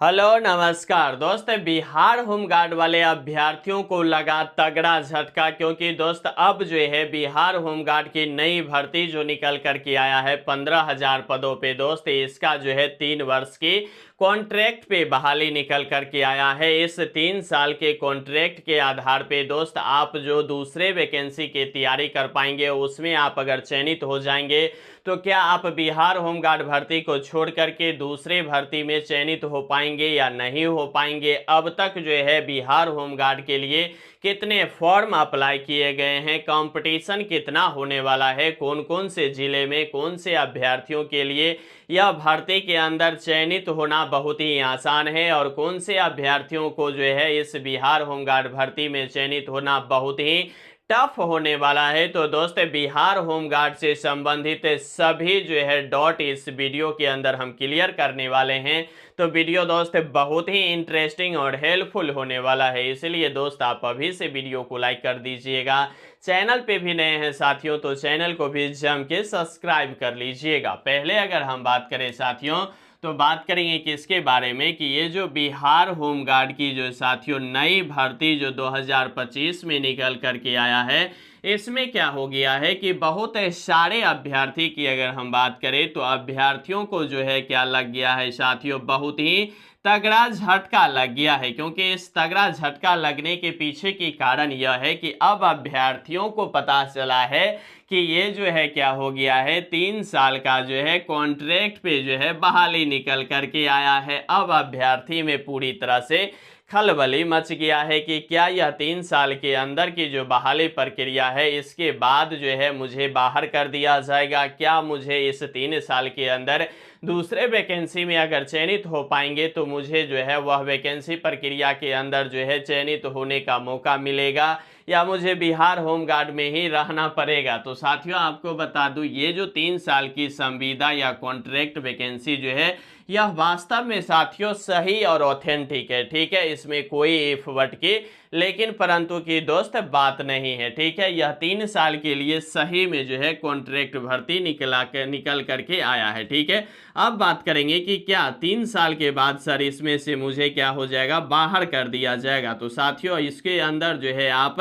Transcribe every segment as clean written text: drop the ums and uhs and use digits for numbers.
Hello नमस्कार दोस्त। Bihar home guard वाले अभ्यर्थियों को लगा तगड़ा झटका, क्योंकि दोस्त अब जो है बिहार होमगार्ड की नई भर्ती जो निकल कर के आया है 15,000 पदों पे दोस्त, इसका जो है 3 वर्ष की कॉन्ट्रैक्ट पे बहाली निकल कर के आया है। इस 3 साल के कॉन्ट्रैक्ट के आधार पे दोस्त आप जो दूसरे वैकेंसी की तैयारी कर पाएंगे, उसमें आप अगर चयनित हो जाएंगे तो क्या आप बिहार होमगार्ड भर्ती को छोड़ करके दूसरे भर्ती में चयनित हो पाएंगे या नहीं हो पाएंगे। अब तक जो है बिहार होमगार्ड के लिए कितने फॉर्म अप्लाई किए गए हैं, कंपटीशन कितना होने वाला है, कौन कौन से जिले में कौन से अभ्यर्थियों के लिए यह भर्ती के अंदर चयनित होना बहुत ही आसान है और कौन से अभ्यर्थियों को जो है इस बिहार होमगार्ड भर्ती में चयनित होना बहुत ही टफ होने वाला है। तो दोस्त बिहार होमगार्ड से संबंधित सभी जो है डॉट इस वीडियो के अंदर हम क्लियर करने वाले हैं। तो वीडियो दोस्त बहुत ही इंटरेस्टिंग और हेल्पफुल होने वाला है, इसलिए दोस्त आप अभी से वीडियो को लाइक कर दीजिएगा। चैनल पे भी नए हैं साथियों तो चैनल को भी जम के सब्सक्राइब कर लीजिएगा। पहले अगर हम बात करें साथियों तो बात करेंगे किसके बारे में कि ये जो बिहार होमगार्ड की जो साथियों नई भर्ती जो 2025 में निकल करके आया है, इसमें क्या हो गया है कि बहुत सारे अभ्यर्थी की अगर हम बात करें तो अभ्यर्थियों को जो है क्या लग गया है साथियों, बहुत ही तगड़ा झटका लग गया है। क्योंकि इस तगड़ा झटका लगने के पीछे की कारण यह है कि अब अभ्यर्थियों को पता चला है कि ये जो है क्या हो गया है, 3 साल का जो है कॉन्ट्रैक्ट पे जो है बहाली निकल करके आया है। अब अभ्यर्थी में पूरी तरह से खलबली मच गया है कि क्या यह 3 साल के अंदर की जो बहाली प्रक्रिया है इसके बाद जो है मुझे बाहर कर दिया जाएगा, क्या मुझे इस 3 साल के अंदर दूसरे वैकेंसी में अगर चयनित हो पाएंगे तो मुझे जो है वह वैकेंसी प्रक्रिया के अंदर जो है चयनित होने का मौका मिलेगा या मुझे बिहार होमगार्ड में ही रहना पड़ेगा। तो साथियों आपको बता दूं ये जो 3 साल की संविदा या कॉन्ट्रैक्ट वैकेंसी जो है यह वास्तव में साथियों सही और ऑथेंटिक है, ठीक है, इसमें कोई इफ वट की लेकिन परंतु की दोस्त बात नहीं है, ठीक है। यह 3 साल के लिए सही में जो है कॉन्ट्रैक्ट भर्ती निकल करके आया है, ठीक है। अब बात करेंगे कि क्या 3 साल के बाद सर इसमें से मुझे क्या हो जाएगा, बाहर कर दिया जाएगा। तो साथियों इसके अंदर जो है आप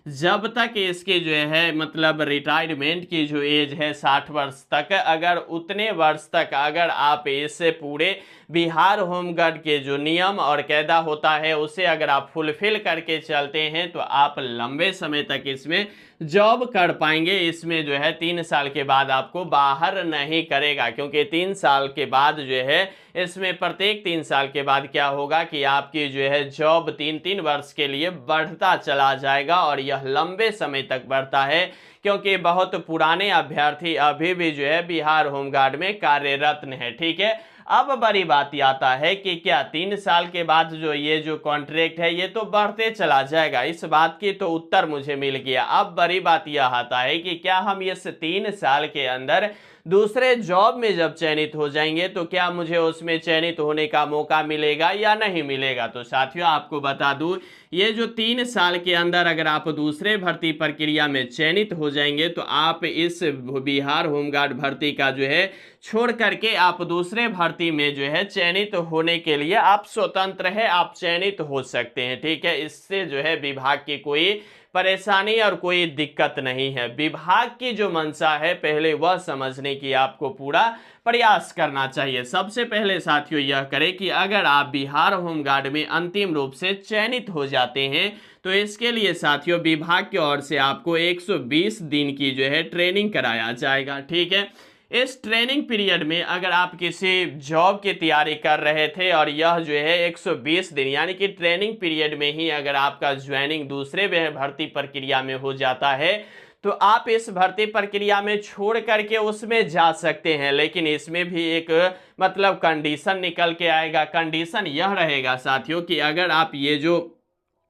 जब तक इसके जो है मतलब रिटायरमेंट की जो एज है 60 वर्ष तक, अगर उतने वर्ष तक अगर आप इससे पूरे बिहार होमगार्ड के जो नियम और कायदा होता है उसे अगर आप फुलफिल करके चलते हैं तो आप लंबे समय तक इसमें जॉब कर पाएंगे। इसमें जो है 3 साल के बाद आपको बाहर नहीं करेगा, क्योंकि 3 साल के बाद जो है इसमें प्रत्येक 3 साल के बाद क्या होगा कि आपकी जो है जॉब 3-3 वर्ष के लिए बढ़ता चला जाएगा और यह लंबे समय तक बढ़ता है, क्योंकि बहुत पुराने अभ्यर्थी अभी भी जो है बिहार होमगार्ड में कार्यरत है, ठीक है। अब बड़ी बात यह आता है कि क्या 3 साल के बाद जो ये जो कॉन्ट्रैक्ट है ये तो बढ़ते चला जाएगा, इस बात की तो उत्तर मुझे मिल गया। अब बड़ी बात यह आता है कि क्या हम इस 3 साल के अंदर दूसरे जॉब में जब चयनित हो जाएंगे तो क्या मुझे उसमें चयनित होने का मौका मिलेगा या नहीं मिलेगा। तो साथियों आपको बता दूं ये जो 3 साल के अंदर अगर आप दूसरे भर्ती प्रक्रिया में चयनित हो जाएंगे तो आप इस बिहार होमगार्ड भर्ती का जो है छोड़ करके आप दूसरे भर्ती में जो है चयनित होने के लिए आप स्वतंत्र है, आप चयनित हो सकते हैं, ठीक है। इससे जो है विभाग की कोई परेशानी और कोई दिक्कत नहीं है। विभाग की जो मंशा है पहले वह समझने की आपको पूरा प्रयास करना चाहिए। सबसे पहले साथियों यह करें कि अगर आप बिहार होमगार्ड में अंतिम रूप से चयनित हो जाते हैं तो इसके लिए साथियों विभाग की ओर से आपको 120 दिन की जो है ट्रेनिंग कराया जाएगा, ठीक है। इस ट्रेनिंग पीरियड में अगर आप किसी जॉब की तैयारी कर रहे थे और यह जो है 120 दिन यानी कि ट्रेनिंग पीरियड में ही अगर आपका ज्वाइनिंग दूसरे भर्ती प्रक्रिया में हो जाता है तो आप इस भर्ती प्रक्रिया में छोड़ करके उसमें जा सकते हैं। लेकिन इसमें भी एक मतलब कंडीशन निकल के आएगा। कंडीशन यह रहेगा साथियों कि अगर आप ये जो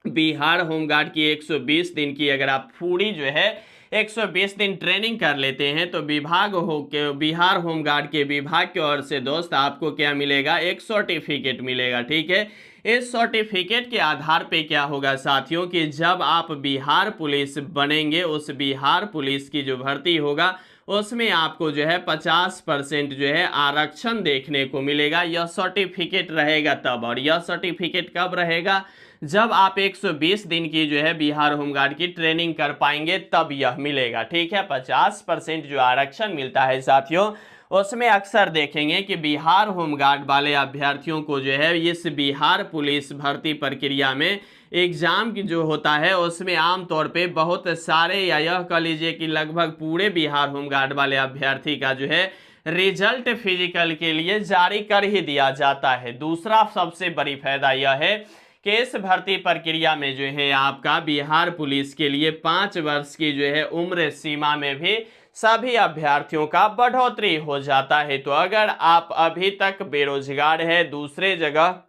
बिहार होमगार्ड की 120 दिन की अगर आप पूरी जो है 120 दिन ट्रेनिंग कर लेते हैं तो बिहार होमगार्ड के विभाग की ओर से दोस्त आपको क्या मिलेगा, एक सर्टिफिकेट मिलेगा, ठीक है। इस सर्टिफिकेट के आधार पे क्या होगा साथियों कि जब आप बिहार पुलिस बनेंगे उस बिहार पुलिस की जो भर्ती होगा उसमें आपको जो है 50% जो है आरक्षण देखने को मिलेगा। यह सर्टिफिकेट रहेगा तब, और यह सर्टिफिकेट कब रहेगा, जब आप 120 दिन की जो है बिहार होमगार्ड की ट्रेनिंग कर पाएंगे तब यह मिलेगा। ठीक है, 50% जो आरक्षण मिलता है साथियों, उसमें अक्सर देखेंगे कि बिहार होमगार्ड वाले अभ्यर्थियों को जो है इस बिहार पुलिस भर्ती प्रक्रिया में एग्जाम की जो होता है उसमें आमतौर पे बहुत सारे, या यह कह लीजिए कि लगभग पूरे बिहार होमगार्ड वाले अभ्यर्थी का जो है रिजल्ट फिजिकल के लिए जारी कर ही दिया जाता है। दूसरा सबसे बड़ी फायदा यह है कि इस भर्ती प्रक्रिया में जो है आपका बिहार पुलिस के लिए 5 वर्ष की जो है उम्र सीमा में भी सभी अभ्यर्थियों का बढ़ोतरी हो जाता है। तो अगर आप अभी तक बेरोजगार है, दूसरे जगह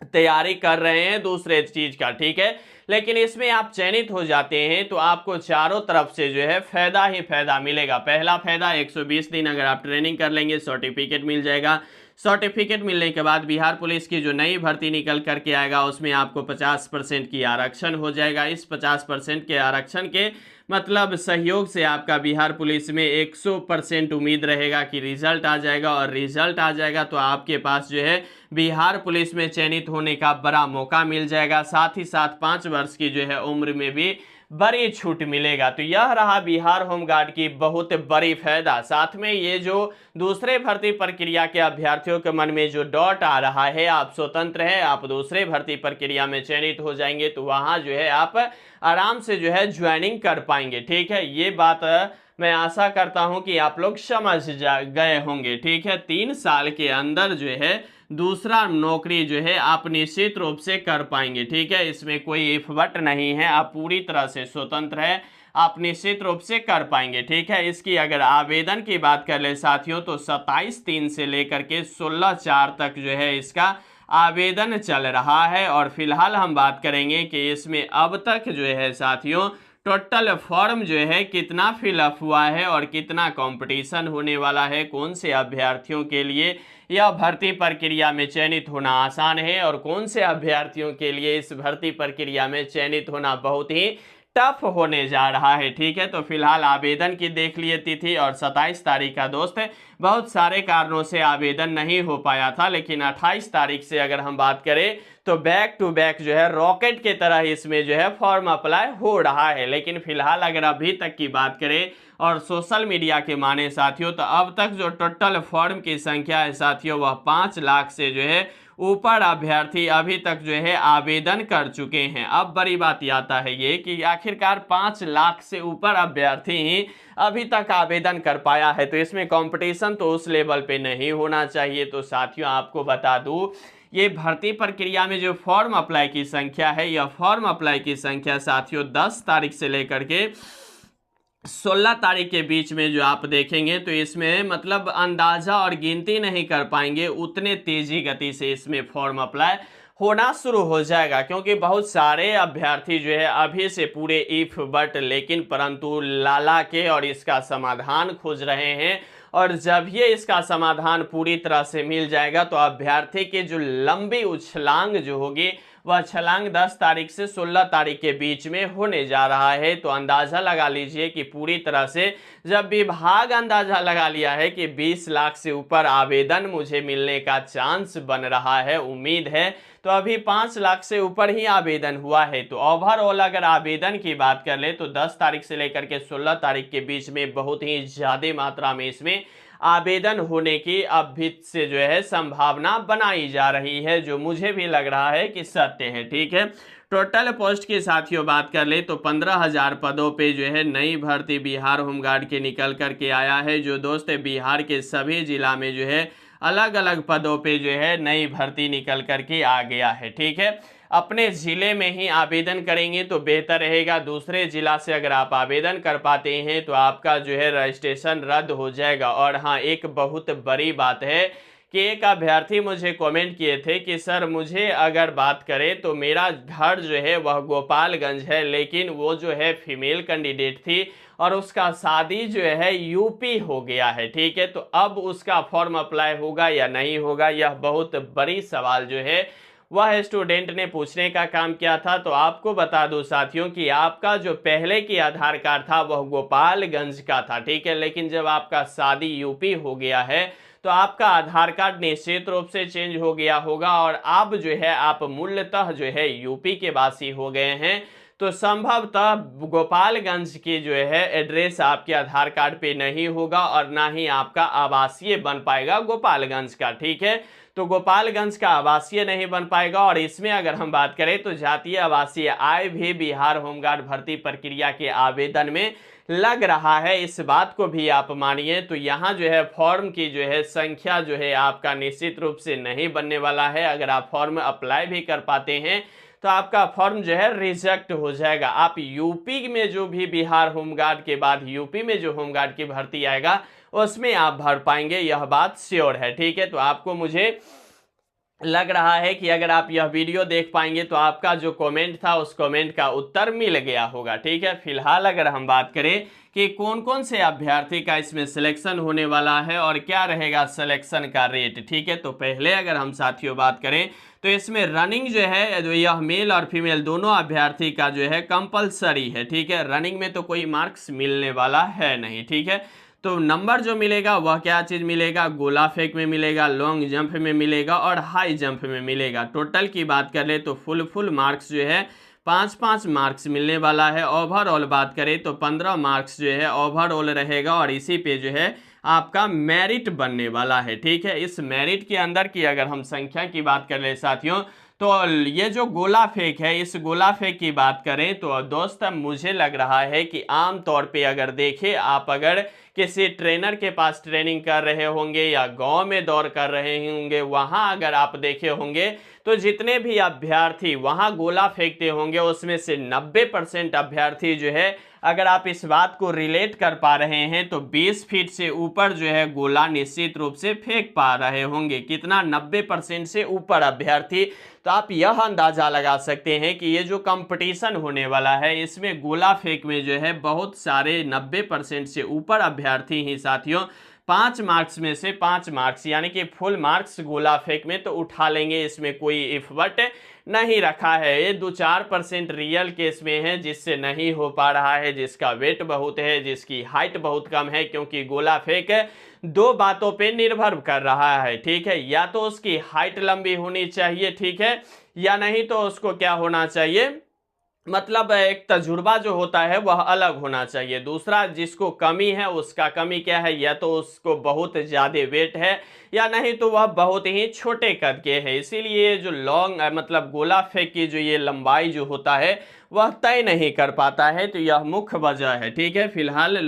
तैयारी कर रहे हैं दूसरे चीज का, ठीक है, लेकिन इसमें आप चयनित हो जाते हैं तो आपको चारों तरफ से जो है फायदा ही फायदा मिलेगा। पहला फायदा, 120 दिन अगर आप ट्रेनिंग कर लेंगे सर्टिफिकेट मिल जाएगा। सर्टिफिकेट मिलने के बाद बिहार पुलिस की जो नई भर्ती निकल करके आएगा उसमें आपको 50% की आरक्षण हो जाएगा। इस 50% के आरक्षण के मतलब सहयोग से आपका बिहार पुलिस में 100% उम्मीद रहेगा कि रिजल्ट आ जाएगा, और रिजल्ट आ जाएगा तो आपके पास जो है बिहार पुलिस में चयनित होने का बड़ा मौका मिल जाएगा। साथ ही साथ 5 वर्ष की जो है उम्र में भी बड़ी छूट मिलेगा। तो यह रहा बिहार होमगार्ड की बहुत बड़ी फायदा। साथ में ये जो दूसरे भर्ती प्रक्रिया के अभ्यर्थियों के मन में जो डाउट आ रहा है, आप स्वतंत्र है, आप दूसरे भर्ती प्रक्रिया में चयनित हो जाएंगे तो वहां जो है आप आराम से जो है ज्वाइनिंग कर पाएंगे। ठीक है, ये बात मैं आशा करता हूं कि आप लोग समझ गए होंगे। ठीक है, 3 साल के अंदर जो है दूसरा नौकरी जो है आप निश्चित रूप से कर पाएंगे। ठीक है, इसमें कोई इफ बट नहीं है, आप पूरी तरह से स्वतंत्र है, आप निश्चित रूप से कर पाएंगे। ठीक है, इसकी अगर आवेदन की बात कर ले साथियों तो 27/3 से लेकर के 16/4 तक जो है इसका आवेदन चल रहा है। और फिलहाल हम बात करेंगे कि इसमें अब तक जो है साथियों टोटल फॉर्म जो है कितना फिलअप हुआ है और कितना कंपटीशन होने वाला है, कौन से अभ्यर्थियों के लिए यह भर्ती प्रक्रिया में चयनित होना आसान है और कौन से अभ्यर्थियों के लिए इस भर्ती प्रक्रिया में चयनित होना बहुत ही टफ होने जा रहा है। ठीक है, तो फिलहाल आवेदन की देख लिए तिथि, और 27 तारीख का दोस्त बहुत सारे कारणों से आवेदन नहीं हो पाया था, लेकिन 28 तारीख से अगर हम बात करें तो बैक टू बैक जो है रॉकेट की तरह इसमें जो है फॉर्म अप्लाई हो रहा है। लेकिन फिलहाल अगर अभी तक की बात करें और सोशल मीडिया के माने साथियों तो अब तक जो टोटल फॉर्म की संख्या है साथियों वह 5 लाख से जो है ऊपर अभ्यर्थी अभी तक जो है आवेदन कर चुके हैं। अब बड़ी बात आता है ये कि आखिरकार 5 लाख से ऊपर अभ्यर्थी ही अभी तक आवेदन कर पाया है, तो इसमें कंपटीशन तो उस लेवल पे नहीं होना चाहिए। तो साथियों आपको बता दूं ये भर्ती प्रक्रिया में जो फॉर्म अप्लाई की संख्या है, यह फॉर्म अप्लाई की संख्या साथियों 10 तारीख से लेकर के 16 तारीख के बीच में जो आप देखेंगे तो इसमें मतलब अंदाजा और गिनती नहीं कर पाएंगे, उतने तेजी गति से इसमें फॉर्म अप्लाई होना शुरू हो जाएगा। क्योंकि बहुत सारे अभ्यर्थी जो है अभी से पूरे इफ बट लेकिन परंतु लाला के और इसका समाधान खोज रहे हैं, और जब ये इसका समाधान पूरी तरह से मिल जाएगा तो अभ्यर्थी की जो लंबी उछलांग जो होगी वह छलांग 10 तारीख से 16 तारीख के बीच में होने जा रहा है। तो अंदाजा लगा लीजिए कि पूरी तरह से जब विभाग अंदाजा लगा लिया है कि 20 लाख से ऊपर आवेदन मुझे मिलने का चांस बन रहा है, उम्मीद है, तो अभी 5 लाख से ऊपर ही आवेदन हुआ है। तो ओवरऑल अगर आवेदन की बात कर ले तो 10 तारीख से लेकर के 16 तारीख के बीच में बहुत ही ज्यादा मात्रा में इसमें आवेदन होने की अभी से जो है संभावना बनाई जा रही है, जो मुझे भी लग रहा है कि सत्य है। ठीक है, टोटल पोस्ट की साथियों बात कर ले तो 15,000 पदों पे जो है नई भर्ती बिहार होमगार्ड के निकल करके आया है। जो दोस्त बिहार के सभी जिला में जो है अलग अलग पदों पे जो है नई भर्ती निकल करके आ गया है। ठीक है, अपने जिले में ही आवेदन करेंगे तो बेहतर रहेगा। दूसरे जिला से अगर आप आवेदन कर पाते हैं तो आपका जो है रजिस्ट्रेशन रद्द हो जाएगा। और हाँ, एक बहुत बड़ी बात है कि एक अभ्यर्थी मुझे कमेंट किए थे कि सर मुझे अगर बात करें तो मेरा घर जो है वह गोपालगंज है, लेकिन वो जो है फीमेल कैंडिडेट थी और उसका शादी जो है यूपी हो गया है। ठीक है, तो अब उसका फॉर्म अप्लाई होगा या नहीं होगा, यह बहुत बड़ी सवाल जो है वह स्टूडेंट ने पूछने का काम किया था। तो आपको बता दूं साथियों कि आपका जो पहले की आधार कार्ड था वह गोपालगंज का था, ठीक है, लेकिन जब आपका शादी यूपी हो गया है तो आपका आधार कार्ड निश्चित रूप से चेंज हो गया होगा और अब जो है आप मूलतः जो है यूपी के वासी हो गए हैं। तो संभवतः गोपालगंज की जो है एड्रेस आपके आधार कार्ड पे नहीं होगा और ना ही आपका आवासीय बन पाएगा गोपालगंज का, ठीक है। तो गोपालगंज का आवासीय नहीं बन पाएगा। और इसमें अगर हम बात करें तो जातीय आवासीय आय भी बिहार होमगार्ड भर्ती प्रक्रिया के आवेदन में लग रहा है, इस बात को भी आप मानिए। तो यहाँ जो है फॉर्म की जो है संख्या जो है आपका निश्चित रूप से नहीं बनने वाला है। अगर आप फॉर्म अप्लाई भी कर पाते हैं तो आपका फॉर्म जो है रिजेक्ट हो जाएगा। आप यूपी में जो भी बिहार होमगार्ड के बाद यूपी में जो होमगार्ड की भर्ती आएगा उसमें आप भर पाएंगे, यह बात श्योर है, ठीक है। तो आपको मुझे लग रहा है कि अगर आप यह वीडियो देख पाएंगे तो आपका जो कमेंट था उस कमेंट का उत्तर मिल गया होगा, ठीक है। फिलहाल अगर हम बात करें कि कौन कौन से अभ्यर्थी का इसमें सिलेक्शन होने वाला है और क्या रहेगा सिलेक्शन का रेट, ठीक है। तो पहले अगर हम साथियों बात करें तो इसमें रनिंग जो है जो यह मेल और फीमेल दोनों अभ्यर्थी का जो है कंपलसरी है, ठीक है। रनिंग में तो कोई मार्क्स मिलने वाला है नहीं, ठीक है। तो नंबर जो मिलेगा वह क्या चीज़ मिलेगा, गोला फेंक में मिलेगा, लॉन्ग जंप में मिलेगा और हाई जंप में मिलेगा। टोटल की बात कर ले तो फुल मार्क्स जो है 5-5 मार्क्स मिलने वाला है। ओवरऑल बात करें तो 15 मार्क्स जो है ओवरऑल रहेगा और इसी पे जो है आपका मेरिट बनने वाला है, ठीक है। इस मेरिट के अंदर की अगर हम संख्या की बात कर ले साथियों तो ये जो गोला फेंक है, इस गोला फेंक की बात करें तो दोस्त मुझे लग रहा है कि आम तौर पे अगर देखें आप अगर किसी ट्रेनर के पास ट्रेनिंग कर रहे होंगे या गांव में दौड़ कर रहे होंगे, वहां अगर आप देखे होंगे तो जितने भी अभ्यर्थी वहां गोला फेंकते होंगे उसमें से 90% अभ्यर्थी जो है अगर आप इस बात को रिलेट कर पा रहे हैं तो 20 फीट से ऊपर जो है गोला निश्चित रूप से फेंक पा रहे होंगे। कितना, 90% से ऊपर अभ्यर्थी। तो आप यह अंदाजा लगा सकते हैं कि ये जो कंपटीशन होने वाला है इसमें गोला फेंक में जो है बहुत सारे 90% से ऊपर अभ्यर्थी ही साथियों 5 मार्क्स में से 5 मार्क्स यानी कि फुल मार्क्स गोला फेंक में तो उठा लेंगे, इसमें कोई इफ बट नहीं रखा है। ये 2-4% रियल केस में है जिससे नहीं हो पा रहा है, जिसका वेट बहुत है, जिसकी हाइट बहुत कम है, क्योंकि गोला फेंक 2 बातों पे निर्भर कर रहा है, ठीक है। या तो उसकी हाइट लंबी होनी चाहिए, ठीक है, या नहीं तो उसको क्या होना चाहिए, मतलब एक तजुर्बा जो होता है वह अलग होना चाहिए। दूसरा, जिसको कमी है उसका कमी क्या है, या तो उसको बहुत ज़्यादा वेट है या नहीं तो वह बहुत ही छोटे कद के है। इसीलिए जो लॉन्ग मतलब गोला फेंक की जो ये लंबाई जो होता है वह तय नहीं कर पाता है, तो यह मुख्य वजह है, ठीक है। फिलहाल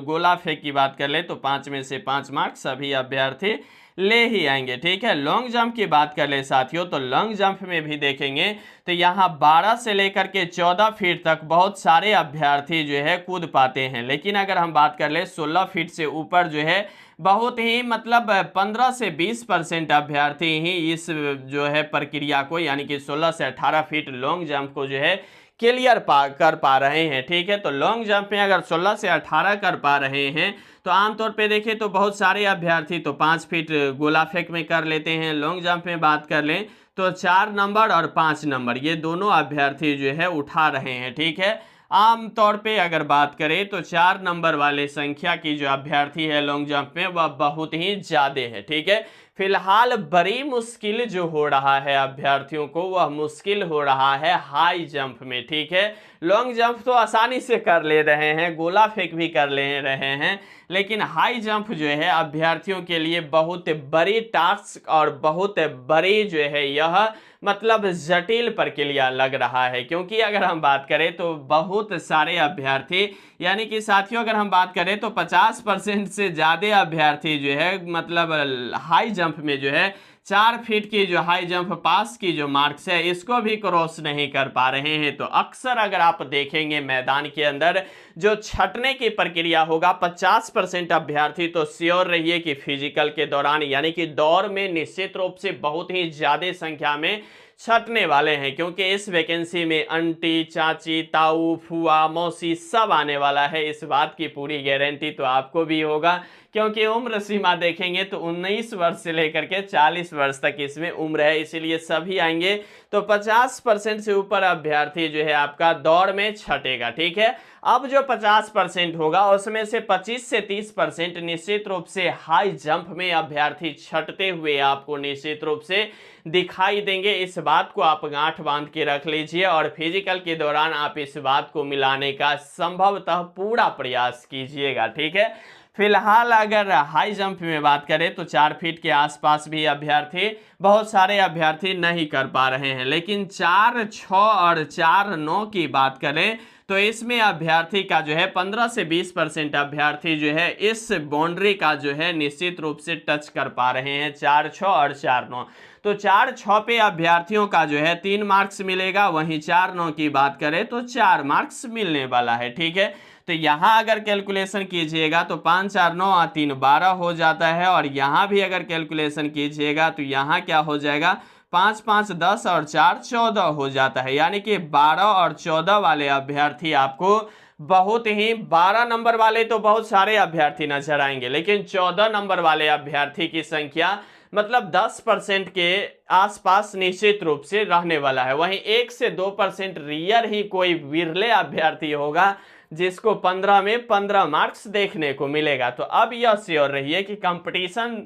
गोला फेंक की बात कर ले तो 5 में से 5 मार्क्स सभी अभ्यर्थी ले ही आएंगे, ठीक है। लॉन्ग जंप की बात कर ले साथियों तो लॉन्ग जंप में भी देखेंगे तो यहाँ 12 से लेकर के 14 फीट तक बहुत सारे अभ्यर्थी जो है कूद पाते हैं, लेकिन अगर हम बात कर ले 16 फीट से ऊपर जो है बहुत ही मतलब 15 से 20% अभ्यर्थी ही इस जो है प्रक्रिया को यानी कि 16 से 18 फीट लॉन्ग जंप को जो है क्लियर कर पा रहे हैं, ठीक है। तो लॉन्ग जंप में अगर 16 से 18 कर पा रहे हैं तो आमतौर पे देखें तो बहुत सारे अभ्यर्थी तो 5 फीट गोला फेंक में कर लेते हैं। लॉन्ग जंप में बात कर लें तो 4 नंबर और 5 नंबर ये दोनों अभ्यर्थी जो है उठा रहे हैं, ठीक है। आमतौर पे अगर बात करें तो 4 नंबर वाले संख्या की जो अभ्यर्थी है लॉन्ग जंप में वह बहुत ही ज़्यादा है, ठीक है। फिलहाल बड़ी मुश्किल जो हो रहा है अभ्यर्थियों को वह मुश्किल हो रहा है हाई जंप में, ठीक है। लॉन्ग जंप तो आसानी से कर ले रहे हैं, गोला फेंक भी कर ले रहे हैं, लेकिन हाई जंप जो है अभ्यर्थियों के लिए बहुत बड़ी टास्क और बहुत बड़ी जो है यह मतलब जटिल प्रक्रिया लग रहा है। क्योंकि अगर हम बात करें तो बहुत सारे अभ्यर्थी यानी कि साथियों अगर हम बात करें तो 50% से ज़्यादा अभ्यर्थी जो है मतलब हाई जंप में जो है 4 फीट की जो हाई जंप पास की जो मार्क्स है इसको भी क्रॉस नहीं कर पा रहे हैं। तो अक्सर अगर आप देखेंगे मैदान के अंदर जो छटने की प्रक्रिया होगा 50% अभ्यर्थी तो श्योर रहिए कि फिजिकल के दौरान यानी कि दौड़ में निश्चित रूप से बहुत ही ज़्यादा संख्या में छटने वाले हैं, क्योंकि इस वैकेंसी में आंटी, चाची, ताऊ, फुआ, मौसी सब आने वाला है। इस बात की पूरी गारंटी तो आपको भी होगा क्योंकि उम्र सीमा देखेंगे तो 19 वर्ष से लेकर के 40 वर्ष तक इसमें उम्र है, इसीलिए सभी आएंगे। तो 50% से ऊपर अभ्यर्थी जो है आपका दौड़ में छटेगा, ठीक है। अब जो 50% होगा उसमें से 25 से 30% निश्चित रूप से हाई जंप में अभ्यर्थी छटते हुए आपको निश्चित रूप से दिखाई देंगे। इस बात को आप गांठ बांध के रख लीजिए और फिजिकल के दौरान आप इस बात को मिलाने का संभवतः पूरा प्रयास कीजिएगा, ठीक है। फिलहाल अगर हाई जंप में बात करें तो 4 फीट के आसपास भी अभ्यर्थी, बहुत सारे अभ्यर्थी नहीं कर पा रहे हैं, लेकिन 4, 6 और 4, 9 की बात करें तो इसमें अभ्यर्थी का जो है 15 से 20% अभ्यर्थी जो है इस बाउंड्री का जो है निश्चित रूप से टच कर पा रहे हैं, 4, 6 और 4, 9। तो 4, 6 पे अभ्यर्थियों का जो है 3 मार्क्स मिलेगा, वहीं 4, 9 की बात करें तो 4 मार्क्स मिलने वाला है, ठीक है। तो यहाँ अगर कैलकुलेशन कीजिएगा तो 5, 4, 9 और 3, 12 हो जाता है, और यहाँ भी अगर कैलकुलेशन कीजिएगा तो यहाँ क्या हो जाएगा, 5, 5, 10 और 4, 14 हो जाता है। यानी कि 12 और 14 वाले अभ्यर्थी आपको बहुत ही, 12 नंबर वाले तो बहुत सारे अभ्यर्थी नजर आएंगे, लेकिन 14 नंबर वाले अभ्यर्थी की संख्या मतलब 10% के आसपास निश्चित रूप से रहने वाला है। वहीं 1 से 2% रियर ही कोई विरले अभ्यर्थी होगा जिसको 15 में 15 मार्क्स देखने को मिलेगा। तो अब यह श्योर रहिए कि कंपटीशन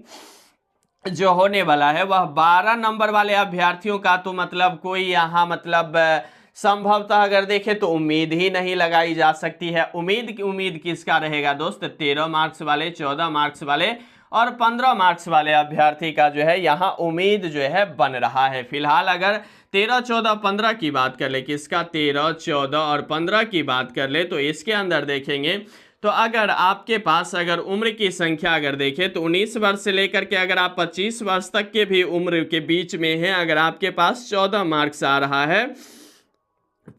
जो होने वाला है वह 12 नंबर वाले अभ्यर्थियों का तो मतलब कोई यहाँ मतलब संभवतः अगर देखें तो उम्मीद ही नहीं लगाई जा सकती है। उम्मीद किसका रहेगा दोस्त, 13 मार्क्स वाले, 14 मार्क्स वाले और 15 मार्क्स वाले अभ्यर्थी का जो है यहाँ उम्मीद जो है बन रहा है। फिलहाल अगर 13, 14, 15 की बात कर ले, किसका 13, 14 और 15 की बात कर ले तो इसके अंदर देखेंगे तो अगर आपके पास अगर उम्र की संख्या अगर देखें तो 19 वर्ष से लेकर के अगर आप 25 वर्ष तक के भी उम्र के बीच में हैं, अगर आपके पास 14 मार्क्स आ रहा है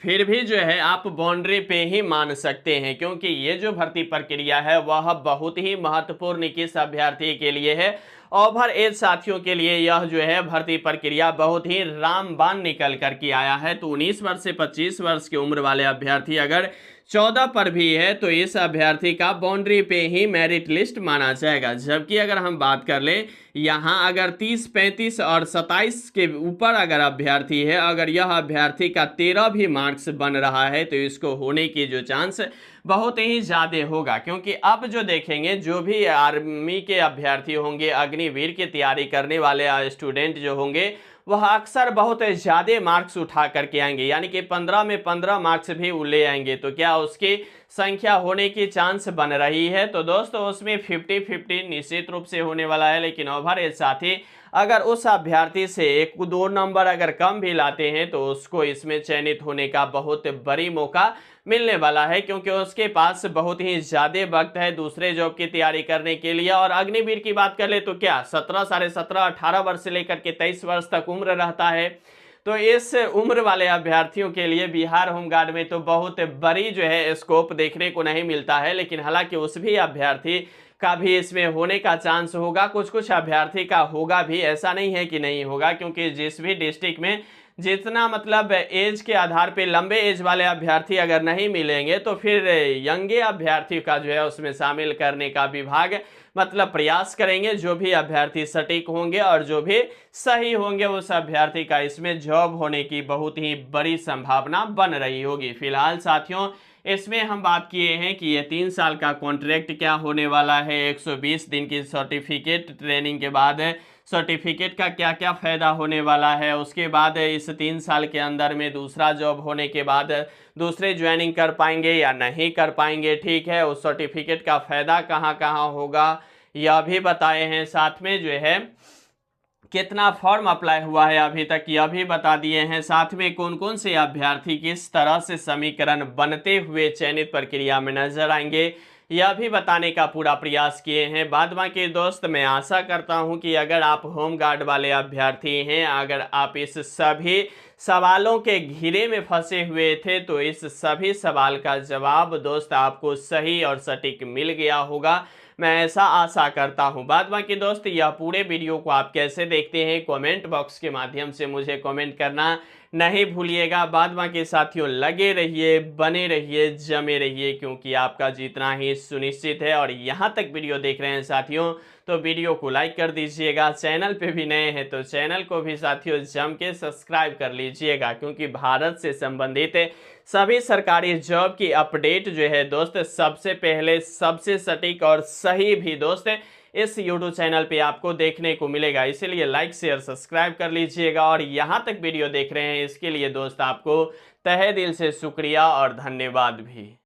फिर भी जो है आप बाउंड्री पे ही मान सकते हैं, क्योंकि ये जो भर्ती प्रक्रिया है वह बहुत ही महत्वपूर्ण किस अभ्यर्थी के लिए है, ओवर एज साथियों के लिए यह जो है भर्ती प्रक्रिया बहुत ही रामबाण निकल कर के आया है। तो 19 वर्ष से 25 वर्ष की उम्र वाले अभ्यर्थी अगर 14 पर भी है तो इस अभ्यर्थी का बाउंड्री पे ही मेरिट लिस्ट माना जाएगा। जबकि अगर हम बात कर लें यहाँ अगर 30, 35 और 27 के ऊपर अगर अभ्यर्थी है, अगर यह अभ्यर्थी का 13 भी मार्क्स बन रहा है तो इसको होने की जो चांस बहुत ही ज़्यादा होगा। क्योंकि अब जो देखेंगे जो भी आर्मी के अभ्यर्थी होंगे, अग्निवीर की तैयारी करने वाले स्टूडेंट जो होंगे वह अक्सर बहुत ज़्यादा मार्क्स उठा करके आएंगे, यानी कि 15 में 15 मार्क्स भी ले आएंगे। तो क्या उसकी संख्या होने की चांस बन रही है? तो दोस्तों उसमें 50-50 निश्चित रूप से होने वाला है, लेकिन ओवर एज साथी अगर उस अभ्यर्थी से 1-2 नंबर अगर कम भी लाते हैं तो उसको इसमें चयनित होने का बहुत बड़ी मौका मिलने वाला है, क्योंकि उसके पास बहुत ही ज़्यादा वक्त है दूसरे जॉब की तैयारी करने के लिए। और अग्निवीर की बात कर ले तो क्या 17, 17.5, 18 वर्ष से लेकर के 23 वर्ष तक उम्र रहता है। तो इस उम्र वाले अभ्यर्थियों के लिए बिहार होमगार्ड में तो बहुत बड़ी जो है स्कोप देखने को नहीं मिलता है, लेकिन हालांकि उस भी अभ्यर्थी का भी इसमें होने का चांस होगा, कुछ अभ्यर्थी का होगा भी, ऐसा नहीं है कि नहीं होगा। क्योंकि जिस भी डिस्ट्रिक्ट में जितना मतलब एज के आधार पे लंबे एज वाले अभ्यर्थी अगर नहीं मिलेंगे तो फिर यंगे अभ्यर्थी का जो है उसमें शामिल करने का विभाग मतलब प्रयास करेंगे। जो भी अभ्यर्थी सटीक होंगे और जो भी सही होंगे उस अभ्यर्थी का इसमें जॉब होने की बहुत ही बड़ी संभावना बन रही होगी। फिलहाल साथियों इसमें हम बात किए हैं कि ये 3 साल का कॉन्ट्रैक्ट क्या होने वाला है, 120 दिन की सर्टिफिकेट ट्रेनिंग के बाद सर्टिफिकेट का क्या क्या फ़ायदा होने वाला है, उसके बाद इस 3 साल के अंदर में दूसरा जॉब होने के बाद दूसरे ज्वाइनिंग कर पाएंगे या नहीं कर पाएंगे, ठीक है, उस सर्टिफिकेट का फ़ायदा कहाँ कहाँ होगा यह भी बताए हैं। साथ में जो है कितना फॉर्म अप्लाई हुआ है अभी तक यह भी बता दिए हैं। साथ में कौन कौन से अभ्यर्थी किस तरह से समीकरण बनते हुए चयनित प्रक्रिया में नजर आएंगे यह भी बताने का पूरा प्रयास किए हैं। बाद बाकी दोस्त मैं आशा करता हूं कि अगर आप होमगार्ड वाले अभ्यर्थी हैं, अगर आप इस सभी सवालों के घेरे में फंसे हुए थे तो इस सभी सवाल का जवाब दोस्त आपको सही और सटीक मिल गया होगा। मैं ऐसा आशा करता हूं। बाद बाकी दोस्त यह पूरे वीडियो को आप कैसे देखते हैं कमेंट बॉक्स के माध्यम से मुझे कमेंट करना नहीं भूलिएगा। बाद बाकी साथियों लगे रहिए, बने रहिए, जमे रहिए, क्योंकि आपका जीतना ही सुनिश्चित है। और यहाँ तक वीडियो देख रहे हैं साथियों तो वीडियो को लाइक कर दीजिएगा, चैनल पे भी नए हैं तो चैनल को भी साथियों जम के सब्सक्राइब कर लीजिएगा, क्योंकि भारत से संबंधित सभी सरकारी जॉब की अपडेट जो है दोस्त सबसे पहले, सबसे सटीक और सही भी दोस्त इस YouTube चैनल पे आपको देखने को मिलेगा। इसीलिए लाइक शेयर सब्सक्राइब कर लीजिएगा। और यहाँ तक वीडियो देख रहे हैं इसके लिए दोस्त आपको तहे दिल से शुक्रिया और धन्यवाद भी।